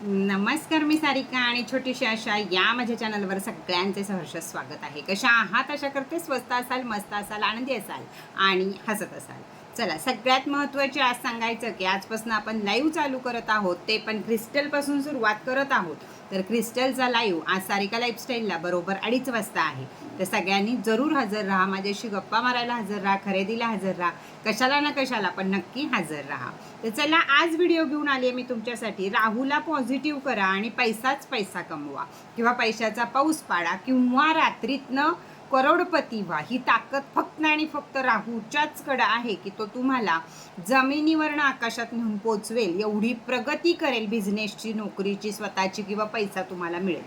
नमस्कार, मी सारिका आणि छोटीशी आशा या माझ्या चॅनलवर सगळ्यांचे सहर्ष स्वागत आहे. कशा आहात? आशा करते स्वस्त असाल, मस्त असाल, आनंदी असाल आणि हसत असाल. चला, सगळ्यात महत्त्वाचे आज सांगायचं की आजपासून आपण लाईव्ह चालू करत आहोत, ते पण क्रिस्टलपासून सुरुवात करत आहोत. तर क्रिस्टलचा लाईव्ह आज सारिका लाईफस्टाईलला बरोबर 2:30 वाजता आहे. तर सगळ्यांनी जरूर हजर राहा, माझ्याशी गप्पा मारायला हजर राहा, खरेदीला हजर राहा, कशाला ना कशाला पण नक्की हजर राहा. तर चला, आज व्हिडिओ घेऊन आली आहे मी तुमच्यासाठी. राहूला पॉझिटिव्ह करा आणि पैसाच पैसा कमवा, किंवा पैशाचा पाऊस पाडा, किंवा रात्रीतनं करोडपती व्हा. ही ताकद फक्त आणि फक्त राहूच्याच कडे आहे की तो तुम्हाला जमिनीवरनं आकाशात नेऊन पोचवेल, एवढी प्रगती करेल बिझनेसची, नोकरीची, स्वतःची, किंवा पैसा तुम्हाला मिळेल.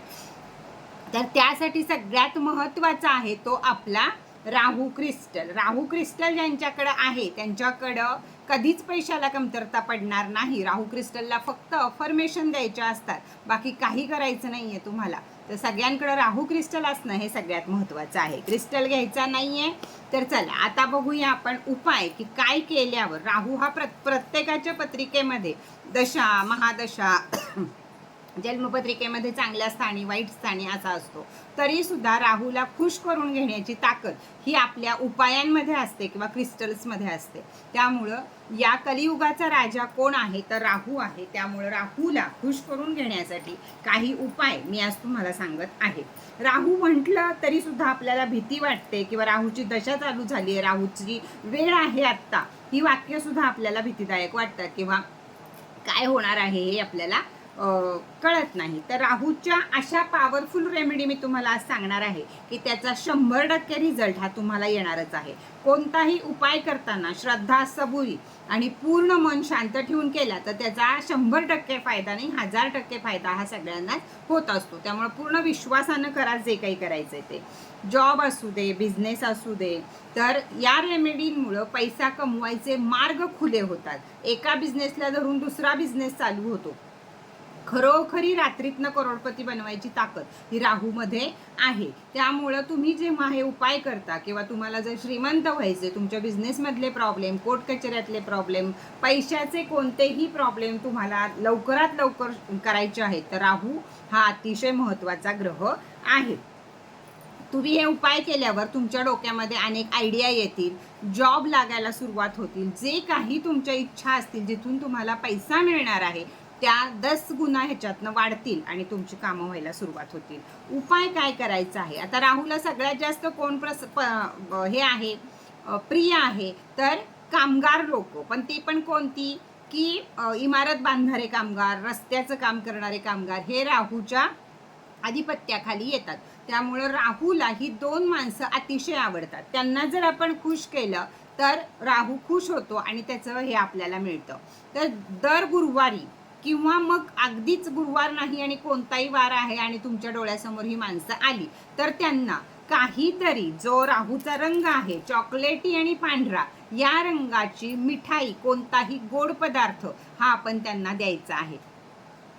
तर त्यासाठी सगळ्यात महत्त्वाचा आहे तो आपला राहू क्रिस्टल. राहू क्रिस्टल ज्यांच्याकडं आहे त्यांच्याकडं कधीच पैशाला कमतरता पडणार नाही. राहू क्रिस्टलला फक्त अफर्मेशन द्यायच्या असतात, बाकी काही करायचं नाही आहे तुम्हाला. तर सगळ्यांकडं राहू क्रिस्टल असणं हे सगळ्यात महत्त्वाचं आहे. क्रिस्टल घ्यायचा नाही आहे. तर चला, आता बघूया आपण उपाय की काय केल्यावर. राहू हा प्रत्येकाच्या पत्रिकेमध्ये दशा, महादशा, जन्मपत्रिकेमध्ये चांगल्या स्थानी, वाईट स्थानी असा असतो. तरीसुद्धा राहूला खुश करून घेण्याची ताकद ही आपल्या उपायांमध्ये असते किंवा क्रिस्टल्समध्ये असते. त्यामुळं या कलियुगाचा राजा कोण आहे तर राहू आहे. त्यामुळं राहूला खुश करून घेण्यासाठी काही उपाय मी आज तुम्हाला सांगत आहे. राहू म्हटलं तरीसुद्धा आपल्याला भीती वाटते, किंवा राहूची दशा चालू झाली आहे, राहूची वेळ आहे आत्ता, ही वाक्यसुद्धा आपल्याला भीतीदायक वाटतात, किंवा काय होणार आहे हे आपल्याला कळत नाही. तर राहूच्या अशा पॉवरफुल रेमेडी मी तुम्हाला आज सांगणार आहे की त्याचा 100% रिझल्ट हा तुम्हाला येणारच आहे. कोणताही उपाय करताना श्रद्धा, सबुरी आणि पूर्ण मन शांत ठेवून केला तर त्याचा 100% फायदा नाही, 1000% फायदा हा सगळ्यांनाच होत असतो. त्यामुळे पूर्ण विश्वासानं करा जे काही करायचं आहे ते. जॉब असू दे, बिझनेस असू दे, तर या रेमेडींमुळं पैसा कमवायचे मार्ग खुले होतात. एका बिझनेसला धरून दुसरा बिझनेस चालू होतो. खरोखरी रात्रीतनं करोडपती बनवायची ताकद ही राहूमध्ये आहे. त्यामुळं तुम्ही जेव्हा हे उपाय करता, किंवा तुम्हाला जर श्रीमंत व्हायचे, तुमच्या बिझनेसमधले प्रॉब्लेम, कोर्ट कचेऱ्यातले प्रॉब्लेम, पैशाचे कोणतेही प्रॉब्लेम तुम्हाला लवकरात लवकर करायचे आहेत, तर राहू हा अतिशय महत्त्वाचा ग्रह आहे. तुम्ही हे उपाय केल्यावर तुमच्या डोक्यामध्ये अनेक आयडिया येतील, जॉब लागायला सुरुवात होतील, जे काही तुमच्या इच्छा असतील, जिथून तुम्हाला पैसा मिळणार आहे त्या 10 गुणा ह्याच्यातनं वाढतील आणि तुमची कामं व्हायला सुरुवात होतील. उपाय काय करायचा आहे? आता राहूला सगळ्यात जास्त कोण हे आहे, प्रिय आहे, तर कामगार लोक. पण ती पण कोणती की इमारत बांधणारे कामगार, रस्त्याचं काम करणारे कामगार हे राहूच्या आधिपत्याखाली येतात. त्यामुळं राहूला ही 2 माणसं अतिशय आवडतात. त्यांना जर आपण खुश केलं तर राहू खुश होतो आणि त्याचं हे आपल्याला मिळतं. तर दर गुरुवारी, किंवा मग अगदीच गुरुवार नाही आणि कोणताही वार आहे आणि तुमच्या डोळ्यासमोर ही माणसं आली, तर त्यांना काहीतरी जो राहूचा रंग आहे, चॉकलेटी आणि पांढरा, या रंगाची मिठाई, कोणताही गोड पदार्थ हा आपण त्यांना द्यायचा आहे.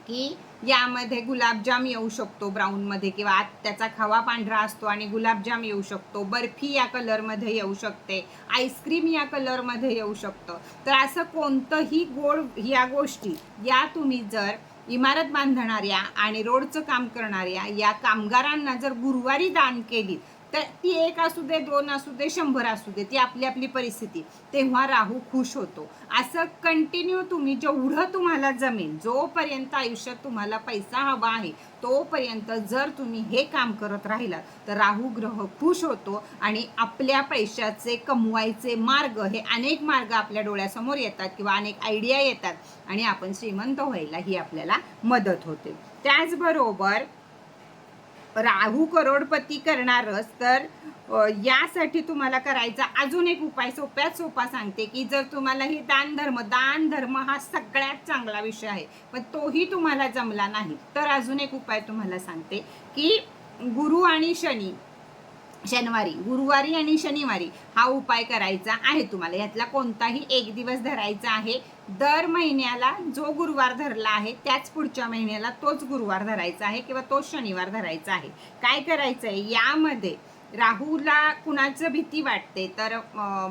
की यामध्ये गुलाबजाम येऊ शकतो ब्राऊनमध्ये, किंवा आत त्याचा खवा पांढरा असतो आणि गुलाबजाम येऊ शकतो, बर्फी या कलरमध्ये येऊ शकते, आईस्क्रीम या कलरमध्ये येऊ शकतं. तर असं कोणतंही गोड या गोष्टी या तुम्ही जर इमारत बांधणाऱ्या आणि रोडचं काम करणाऱ्या या कामगारांना जर गुरुवारी दान केली, तर ती 1 असू दे, 2 असू दे, 100 असू दे, ती आपली आपली परिस्थिती, तेव्हा राहू खुश होतो. असं कंटिन्यू तुम्ही जेवढं तुम्हाला जमेल, जोपर्यंत आयुष्यात तुम्हाला पैसा हवा आहे तोपर्यंत जर तुम्ही हे काम करत राहिलात तर राहू ग्रह खुश होतो आणि आपल्या पैशाचे कमवायचे मार्ग, हे अनेक मार्ग आपल्या डोळ्यासमोर येतात, किंवा अनेक आयडिया येतात आणि आपण श्रीमंत व्हायला ही आपल्याला मदत होते. त्याचबरोबर राहू करोडपती करणारच, तर यासाठी तुम्हाला करायचा अजून एक उपाय सोप्यात सोपा सांगते की जर तुम्हाला ही दान धर्म हा सगळ्यात चांगला विषय आहे, पण तोही तुम्हाला जमला नाही, तर अजून एक उपाय तुम्हाला सांगते की गुरु आणि गुरुवारी आणि शनिवारी हा उपाय करायचा आहे तुम्हाला. यातला कोणताही एक दिवस धरायचा आहे. दर महिन्याला जो गुरुवार धरला आहे त्याच पुढच्या महिन्याला तोच गुरुवार धरायचा आहे, किंवा तोच शनिवार धरायचा आहे. काय करायचं आहे, यामध्ये राहूला कुणाचं भीती वाटते तर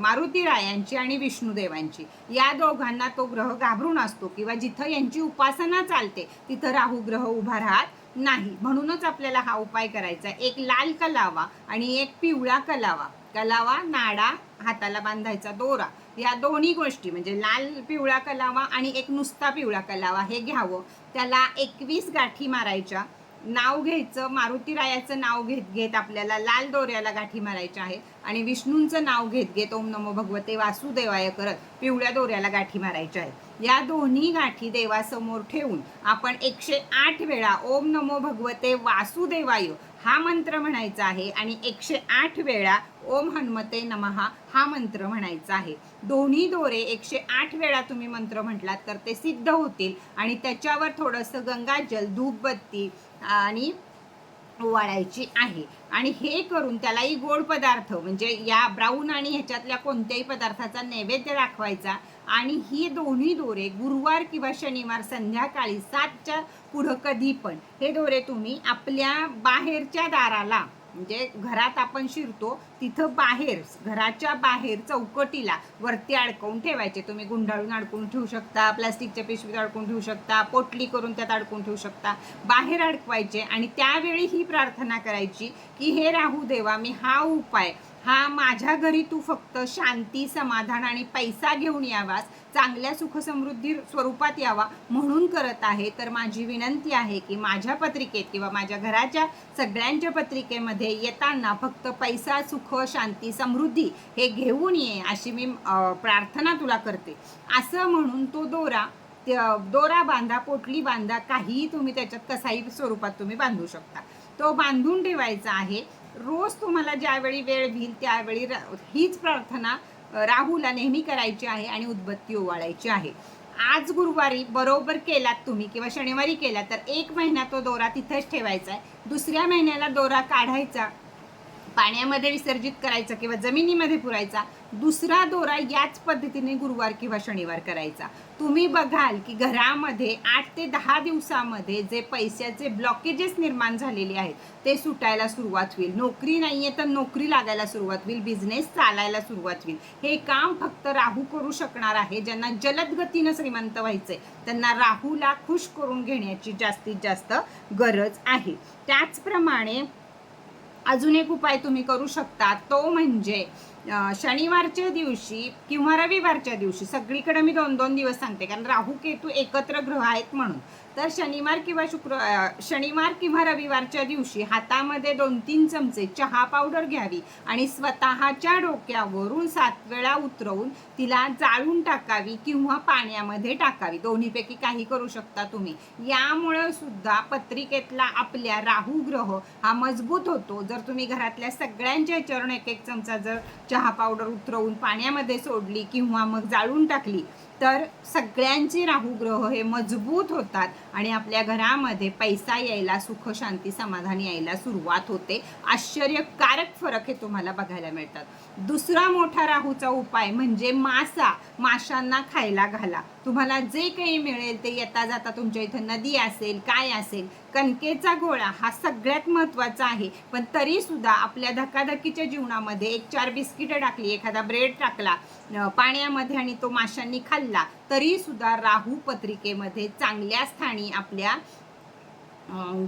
मारुती रायांची आणि विष्णुदेवांची. या दोघांना तो ग्रह घाबरून असतो किंवा जिथं यांची उपासना चालते तिथं राहू ग्रह उभा राहत नाही. म्हणूनच आपल्याला हा उपाय करायचा. एक लाल कलावा आणि एक पिवळा कलावा. कलावा नाडा, हाताला बांधायचा दोरा, या दोन्ही गोष्टी म्हणजे लाल पिवळा कलावा आणि एक नुसता पिवळा कलावा हे घ्यावं. त्याला 21 गाठी मारायच्या. नाव घ्यायचं, मारुती रायाचं नाव घेत घेत आपल्याला लाल दोऱ्याला गाठी मारायच्या आहेत आणि विष्णूंचं नाव घेत घेत ओम नमो भगवते वासुदेवाय करत पिवळ्या दोऱ्याला गाठी मारायच्या आहेत. या दोन्ही गाठी देवासमोर ठेवून आपण 108 वेळा ओम नमो भगवते वासुदेवाय हा मंत्र म्हणायचा आहे आणि 108 वेळा ओम हनुमते नमः हा मंत्र म्हणायचा आहे. दोन्ही दोरे 108 वेळा तुम्ही मंत्र म्हटलात तर ते सिद्ध होतील आणि त्याच्यावर थोडंसं गंगाजल, धूपबत्ती आणि ओवाळायची आहे. आणि हे करून त्यालाही गोड पदार्थ म्हणजे या ब्राऊन आणि ह्याच्यातल्या कोणत्याही पदार्थाचा नैवेद्य दाखवायचा. आणि ही दोन्ही दोरे गुरुवार किंवा शनिवार संध्याकाळी 7च्या पुढं कधी पण हे दोरे तुम्ही आपल्या बाहेरच्या दाराला म्हणजे घरात आपण शिरतो तिथं बाहेर, घराच्या बाहेर चौकटीला वरती अडकवून ठेवायचे. तुम्ही गुंडाळून अडकवून ठेवू शकता, प्लास्टिकच्या पिशवीत अडकवून ठेवू शकता, पोटली करून त्यात अडकवून ठेवू शकता. बाहेर अडकवायचे आणि त्यावेळी ही प्रार्थना करायची की हे राहू देवा, मी हा उपाय हा माझ्या घरी तू फक्त शांती, समाधान आणि पैसा घेऊन यावास, चांगल्या सुखसमृद्धी स्वरूपात यावा म्हणून करत आहे. तर माझी विनंती आहे की माझ्या पत्रिकेत किंवा माझ्या घराच्या सगळ्यांच्या पत्रिकेमध्ये येताना फक्त पैसा, सुख, शांती, समृद्धी हे घेऊन ये अशी मी प्रार्थना तुला करते असं म्हणून तो दोरा बांधा, पोटली बांधा, काहीही तुम्ही त्याच्यात कसाही स्वरूपात तुम्ही बांधू शकता. तो बांधून ठेवायचा आहे. रोज तुम्हाला ज्यावेळी वेळ होईल त्यावेळी हीच प्रार्थना राहूला नेहमी करायची आहे आणि उदबत्ती ओवाळायची आहे. आज गुरुवारी बरोबर केलात तुम्ही किंवा शनिवारी केला तर 1 महिना तो दोरा तिथेच ठेवायचा आहे. दुसऱ्या महिन्याला दोरा काढायचा, पाण्यामध्ये विसर्जित करायचा किंवा जमिनीमध्ये पुरायचा. दुसरा दोरा याच पद्धतीने गुरुवार किंवा शनिवार करायचा. तुम्ही बघाल की घरामध्ये 8 ते 10 दिवसामध्ये जे पैशाचे ब्लॉकेजेस निर्माण झालेले आहेत ते सुटायला सुरुवात होईल. नोकरी नाहीये तर नोकरी लागायला सुरुवात होईल, बिझनेस चालायला सुरुवात होईल. हे काम फक्त राहू करू शकणार आहे. ज्यांना जलद गतीनं श्रीमंत व्हायचंय त्यांना राहूला खुश करून घेण्याची जास्तीत जास्त गरज आहे. त्याचप्रमाणे अजून एक उपाय तुम्ही करू शकता, तो म्हणजे शनिवारच्या दिवशी किंवा रविवारच्या दिवशी, सगळीकडे मी 2-2 दिवस सांगते कारण राहू केतू एकत्र ग्रह आहेत म्हणून. तर शनिवार किंवा रविवारच्या दिवशी हातामध्ये 2-3 चमचे चहा पावडर घ्यावी आणि स्वतःच्या डोक्यावरून 7 वेळा उतरवून तिला जाळून टाकावी किंवा पाण्यामध्ये टाकावी. दोन्हीपैकी काही करू शकता तुम्ही. यामुळे सुद्धा पत्रिकेतला आपल्या राहू ग्रह हा मजबूत होतो. जर तुम्ही घरातल्या सगळ्यांच्या ह्याच्यावरून 1-1 चमचा जर चहा पावडर उतरवून पाण्यामध्ये सोडली किंवा मग जाळून टाकली तर सगळ्यांचे राहू ग्रह हे मजबूत होतात आणि आपल्या घरामध्ये पैसा यायला, सुख, शांती, समाधान यायला सुरुवात होते. आश्चर्यकारक फरक हे तुम्हाला बघायला मिळतात. दुसरा मोठा राहूचा उपाय म्हणजे माशांना खायला घाला. तुम्हाला जे काही मिळेल ते येता जाता, तुमच्या इथं नदी असेल काय असेल, कणकेचा गोळा हा सगळ्यात महत्त्वाचा आहे. पण तरी सुद्धा आपल्या धकाधकीच्या जीवनामध्ये 1-4 बिस्किटं टाकली, एखादा ब्रेड टाकला पाण्यामध्ये आणि तो माशांनी खाल्ला तरी सुद्धा राहू पत्रिकेमध्ये चांगल्या स्थानी आपल्या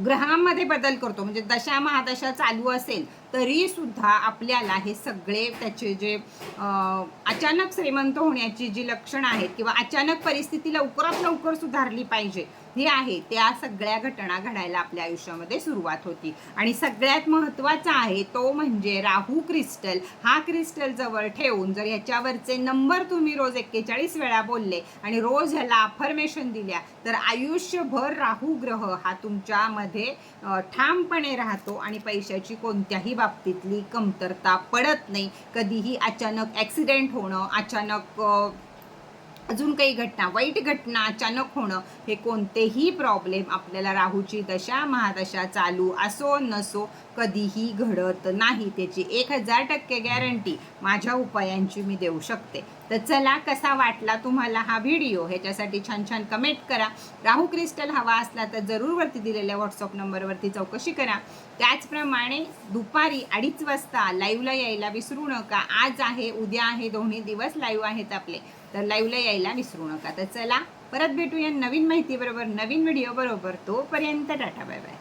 ग्रहांमध्ये बदल करतो. म्हणजे दशा महादशा चालू असेल तरी सुद्धा आपल्याला हे सगळे त्याचे जे अचानक श्रीमंत होण्याची जी लक्षणं आहेत किंवा अचानक परिस्थिती लवकरात लवकर सुधारली पाहिजे हे आहे, त्या सगळ्या घटना घडायला आपल्या आयुष्यामध्ये सुरुवात होती. आणि सगळ्यात महत्त्वाचा आहे तो म्हणजे राहू क्रिस्टल. हा क्रिस्टल जवळ ठेवून जर ह्याच्यावरचे नंबर तुम्ही रोज 41 वेळा बोलले आणि रोज ह्याला अफर्मेशन दिल्या तर आयुष्यभर राहू ग्रह हा तुमच्यामध्ये ठामपणे राहतो आणि पैशाची कोणत्याही बाबतीतली कमतरता पडत नाही. कधीही अचानक ॲक्सिडेंट होणं, अचानक अजून काही घटना, वाईट घटना अचानक होणं, हे कोणतेही प्रॉब्लेम आपल्याला राहूची दशा महादशा चालू असो नसो कधीही घडत नाही. त्याची 1000% गॅरंटी माझ्या उपायांची मी देऊ शकते. तर चला, कसा वाटला तुम्हाला हा व्हिडिओ ह्याच्यासाठी छान छान कमेंट करा. राहू क्रिस्टल हवा असला तर जरूर वरती दिलेल्या व्हॉट्सअप नंबरवरती चौकशी करा. त्याचप्रमाणे दुपारी 2:30 वाजता लाईव्हला यायला विसरू नका. आज आहे, उद्या आहे, दोन्ही दिवस लाईव्ह आहेत आपले, तर लाईव्हला यायला विसरू नका. तर चला, परत भेटूया नवीन माहिती बरोबर, नवीन व्हिडिओ बरोबर. तोपर्यंत टाटा बाय बाय.